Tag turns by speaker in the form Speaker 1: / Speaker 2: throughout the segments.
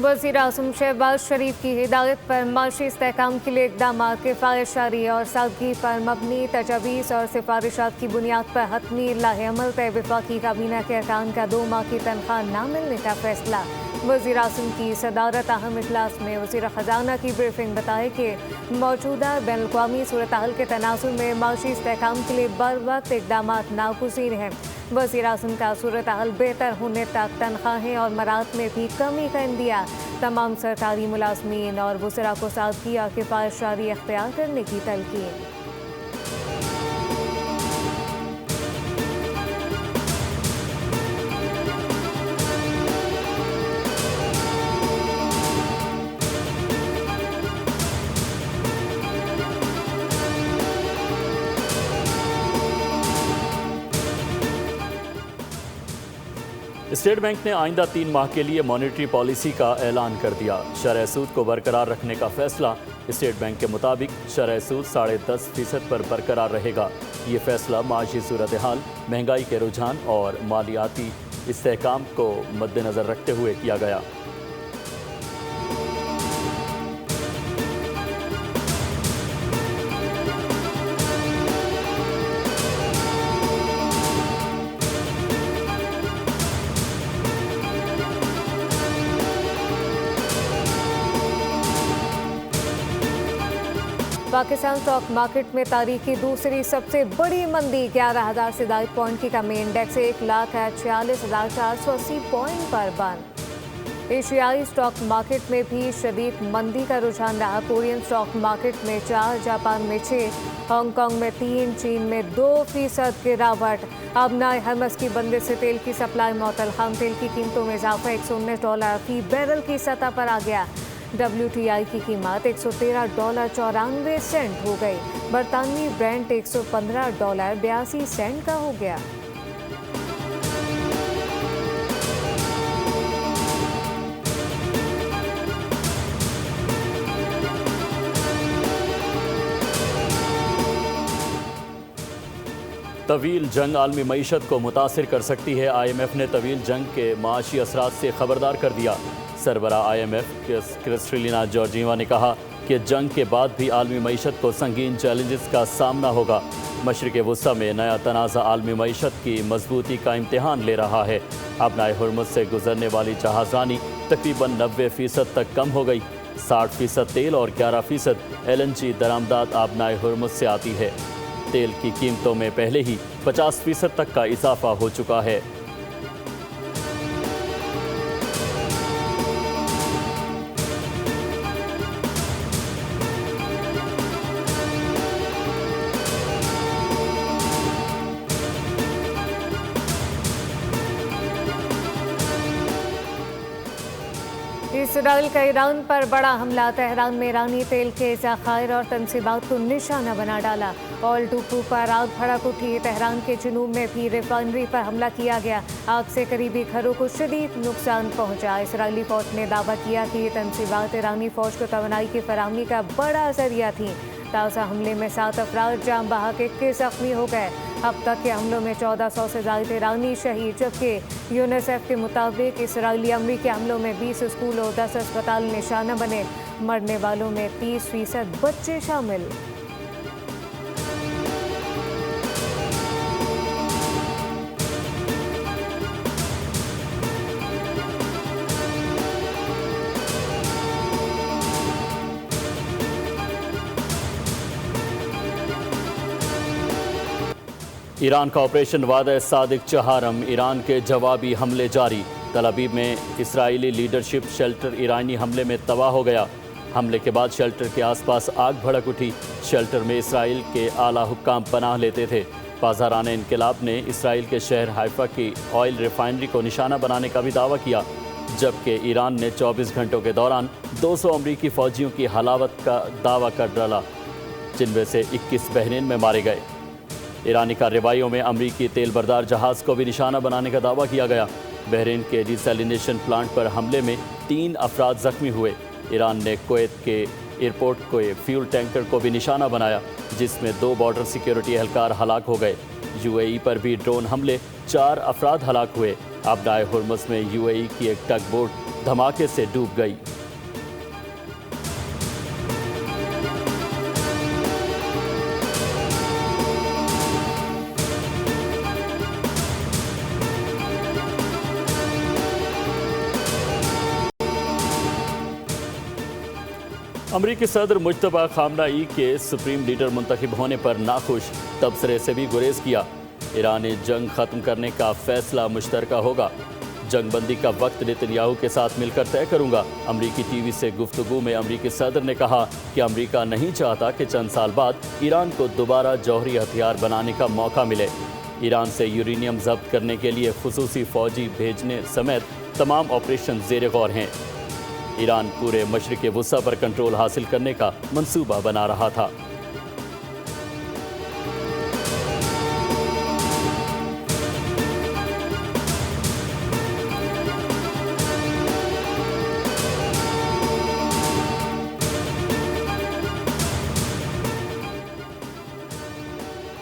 Speaker 1: वज़ीर आज़म शहबाज शरीफ की हिदायत पर माशी इस्तेहकाम के लिए इक़दाम किफ़ायत जारी और सादगी पर मबनी तजावीज़ और सिफारिशात की बुनियाद पर हतमी लाहे-अमल तय वफाकी काबीना के अरकान का 2 माह की तनख्वाह न मिलने का फैसला। वज़ीर आज़म की सदारत अहम इजलास में वज़ीर ख़जाना की ब्रीफिंग बताए कि मौजूदा बैनुल-अक़वामी सूरत हाल के तनाज़ुर में माशी इस्तेहकाम के लिए बर वक्त इक़दाम नागुज़ीर हैं। वज़ीर आज़म का सूरत हाल बेहतर होने तक तनख्वाहें और मरात में भी कमी का इंदिया। तमाम सरकारी मुलाजमीन और वज़रा को सादगी और किफ़ायत जारी अख्तियार करने की तलकीन।
Speaker 2: स्टेट बैंक ने आइंदा 3 माह के लिए मॉनेटरी पॉलिसी का ऐलान कर दिया। शरह सूद को बरकरार रखने का फैसला। स्टेट बैंक के मुताबिक शरह सूद 10.5% पर बरकरार रहेगा। ये फैसला माशी सूरत हाल, महंगाई के रुझान और मालियाती इस्तेहकाम को मद्देनज़र रखते हुए किया गया।
Speaker 1: पाकिस्तान स्टॉक मार्केट में तारीखी दूसरी सबसे बड़ी मंदी 11,000 से ज़ायद पॉइंट की कमी। इंडेक्स 1,46,480 पॉइंट पर बंद। एशियाई स्टॉक मार्केट में भी शदीद मंदी का रुझान रहा। कोरियन स्टॉक मार्केट में 4, जापान में 6, हांगकांग में 3, चीन में 2% गिरावट। अब नए हरमस की बंदिश से तेल की सप्लाई मअतल। खाम तेल की कीमतों में इजाफा $119 फी बैरल की सतह पर आ गया। WTI की कीमत $113.94 हो गई। बरतानवी ब्रेंट $115.82 का हो गया।
Speaker 2: तवील जंग आलमी मईशत को मुतासिर कर सकती है। IMF ने तवील जंग के माशी असरात से खबरदार कर दिया। सरबरा IMF क्रिस्टलिना जॉर्जीवा ने कहा कि जंग के बाद भी आलमी मईशत को संगीन चैलेंजेस का सामना होगा। मशरिक़ वुस्ता में नया तनाज़ा आलमी मईशत की मजबूती का इम्तिहान ले रहा है। अपनाए हुर्मुज़ से गुजरने वाली जहाज़रानी तकरीबन 90% तक कम हो गई। 60% तेल और 11% LNG दरामदात अपनाए हुर्मुज़ से आती है। तेल की कीमतों में पहले ही 50% तक का इजाफा हो चुका है।
Speaker 1: इसराइल का ईरान पर बड़ा हमला। तेहरान में ईरानी तेल के ज़खायर और तनसीबात को निशाना बना डाला। ऑयल डुपू पर आग भड़क उठी। तेहरान के जुनूब में भी रिफाइनरी पर हमला किया गया। आग से करीबी घरों को शदीद नुकसान पहुंचा। इसराइली फौज ने दावा किया कि ये तनसीबात ईरानी फौज को तवानाई की फराहमी का बड़ा जरिया थी। ताज़ा हमले में 7 अफराद जान बहक 21 जख्मी हो गए। अब तक के हमलों में 1400 से ज़ायद ईरानी शहीद, जबकि यूनिसेफ के मुताबिक इसराइली अमरीकी हमलों में 20 स्कूल और 10 अस्पताल निशाना बने। मरने वालों में 30% बच्चे शामिल।
Speaker 2: ईरान का ऑपरेशन वादा सादिक चहारम। ईरान के जवाबी हमले जारी। तल अवीव में इसराइली लीडरशिप शेल्टर ईरानी हमले में तबाह हो गया। हमले के बाद शेल्टर के आसपास आग भड़क उठी। शेल्टर में इसराइल के आला हुक्काम पनाह लेते थे। बाज़ारान इनकलाब ने इसराइल के शहर हाइफा की ऑयल रिफाइनरी को निशाना बनाने का भी दावा किया, जबकि ईरान ने 24 घंटों के दौरान 200 अमरीकी फ़ौजियों की हलावत का दावा कर डाला, जिनमें से 21 बहरीन में मारे गए। ईरानी कार्रवाइयों में अमरीकी तेल बरदार जहाज़ को भी निशाना बनाने का दावा किया गया। बहरीन के डिसैलिनेशन प्लांट पर हमले में 3 अफराद जख्मी हुए। ईरान ने कुवैत के एयरपोर्ट के फ्यूल टैंकर को भी निशाना बनाया, जिसमें 2 बॉर्डर सिक्योरिटी एहलकार हलाक हो गए। UAE पर भी ड्रोन हमले 4 अफराद हलाक हुए। अपनाए हुर्मुज़ में UAE की एक टग बोट धमाके से डूब गई। अमरीकी सदर मुज्तबा खामनाई के सुप्रीम लीडर मुंतखब होने पर नाखुश, तबसरे से भी गुरेज किया। ईरानी जंग खत्म करने का फैसला मुश्तरका होगा। जंगबंदी का वक्त नेतन्याहू के साथ मिलकर तय करूंगा। अमरीकी टीवी से गुफ्तगू में अमरीकी सदर ने कहा कि अमरीका नहीं चाहता कि चंद साल बाद ईरान को दोबारा जौहरी हथियार बनाने का मौका मिले। ईरान से यूरेनियम जब्त करने के लिए खुसूसी फौजी भेजने समेत तमाम ऑपरेशन ज़ेर गौर हैं। ईरान पूरे मशरिक़ वुस्ता पर कंट्रोल हासिल करने का मंसूबा बना रहा था।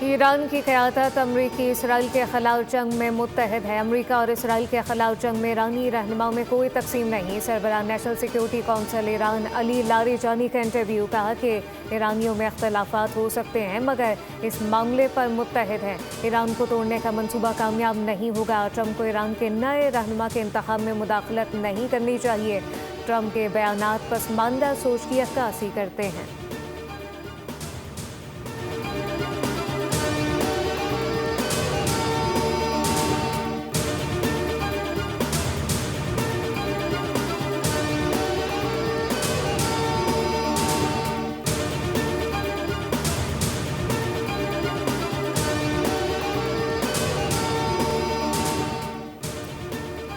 Speaker 1: ईरान की क़यादत अमरीकी इसराइल के खिलाफ जंग में मुत्तहद है। अमरीका और इसराइल के खिलाफ जंग में ईरानी रहनुमाओं में कोई तकसीम नहीं। सरबराह national security council Iran Ali Larijani का इंटरव्यू, कहा कि ईरानियों में अख्तलाफात हो सकते हैं मगर इस मामले पर मुत्तहद हैं। ईरान को तोड़ने का मंसूबा कामयाब नहीं होगा। ट्रंप को ईरान के नए रहनुमा के इंतखाब में मुदाखलत नहीं करनी चाहिए। ट्रंप के बयानात पसमानदा सोच की अक्कासी करते हैं।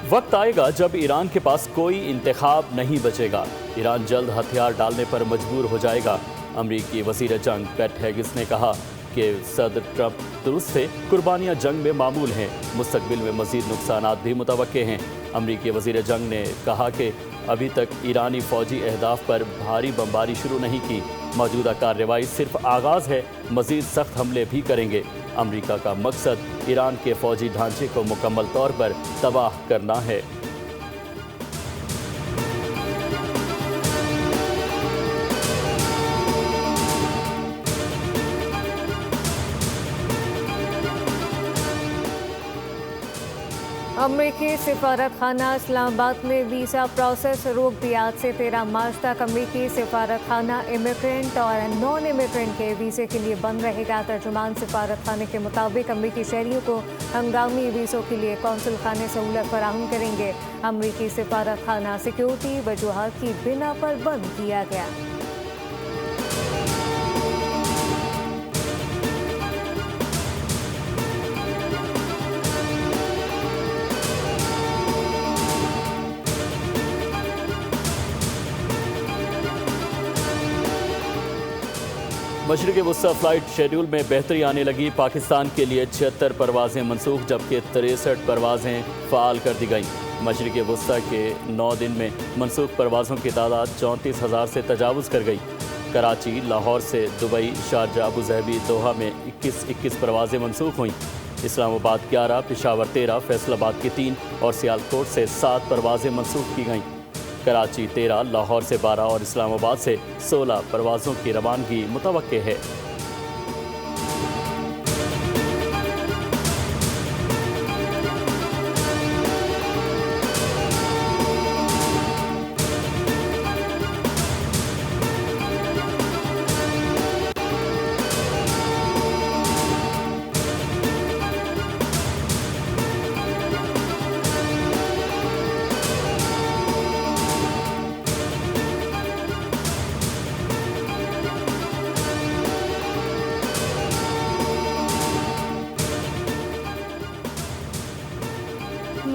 Speaker 2: वक्त आएगा जब ईरान के पास कोई इंतखाब नहीं बचेगा। ईरान जल्द हथियार डालने पर मजबूर हो जाएगा। अमरीकी वज़ीर जंग पैट हेगिस ने कहा कि सदर ट्रंप दुरुस्त थे, कुर्बानियाँ जंग में मामूल हैं, मुस्तकबिल में मज़ीद नुकसानात भी मुतवक्के हैं। अमरीकी वज़ीर जंग ने कहा कि अभी तक ईरानी फ़ौजी अहदाफ पर भारी बमबारी शुरू नहीं की। मौजूदा कार्रवाई सिर्फ आगाज़ है, मज़ीद सख्त हमले भी करेंगे। अमरीका का मकसद ईरान के फ़ौजी ढांचे को मुकम्मल तौर पर तबाह करना है।
Speaker 1: अमरीकी सिफारत खाना इस्लामाबाद ने वीज़ा प्रोसेस रोक दिया। आज से 13 मार्च तक अमरीकी सिफारत खाना इमिग्रेंट और नॉन इमिग्रेंट के वीज़े के लिए बंद रहेगा। तर्जुमान सिफारत खाने के मुताबिक अमरीकी शहरियों को हंगामी वीज़ों के लिए कौंसल खाने सहूलत फराहम करेंगे। अमरीकी सिफारत खाना सिक्योरिटी वजूहात की बिना पर बंद किया गया।
Speaker 2: मशरिक़ वुस्ता फ़्लाइट शेड्यूल में बेहतरी आने लगी। पाकिस्तान के लिए 76 परवाज़ें मनसूख जबकि 63 परवाज़ें फ़ाल कर दी गईं। मशरिक़ वुस्ता के 9 दिन में मनसूख परवाज़ों की तादाद 34,000 से तजावुज़ कर गई। कराची, लाहौर से दुबई, शारजा, अबूज़हबी, दोहा में 21 परवाज़ें मनसूख हुईं। इस्लामाबाद 11, पेशावर 13, फैसलाबाद की 3 और सियालकोट से 7 परवाज़ें मनसूख की गईं। कराची 13, लाहौर से 12 और इस्लामाबाद से 16 परवाज़ों की रवानगी मुतवक्के है।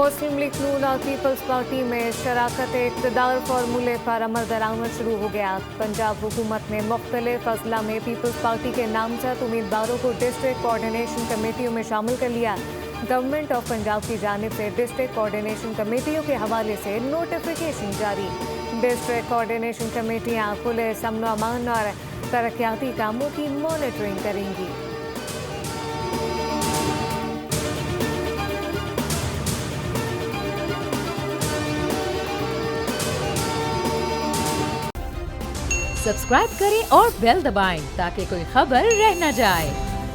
Speaker 1: मुस्लिम लीग नून और पीपल्स पार्टी में शराकत इक़्तिदार फार्मूले पर अमल दरामद शुरू हो गया। पंजाब हुकूमत ने मुख्तलिफ अजला में पीपल्स पार्टी के नामजद उम्मीदवारों को डिस्ट्रिक्ट कोऑर्डिनेशन कमेटियों में शामिल कर लिया। गवर्नमेंट ऑफ पंजाब की जानिब से डिस्ट्रिक्ट कोऑर्डिनेशन कमेटियों के हवाले से नोटिफिकेशन जारी। डिस्ट्रिक्ट कोऑर्डिनेशन कमेटियाँ पुलिस, अमन व अमान और तरक्याती कामों की मॉनिटरिंग करेंगी।
Speaker 3: सब्सक्राइब करें और बेल दबाएं ताकि कोई खबर रह न जाए।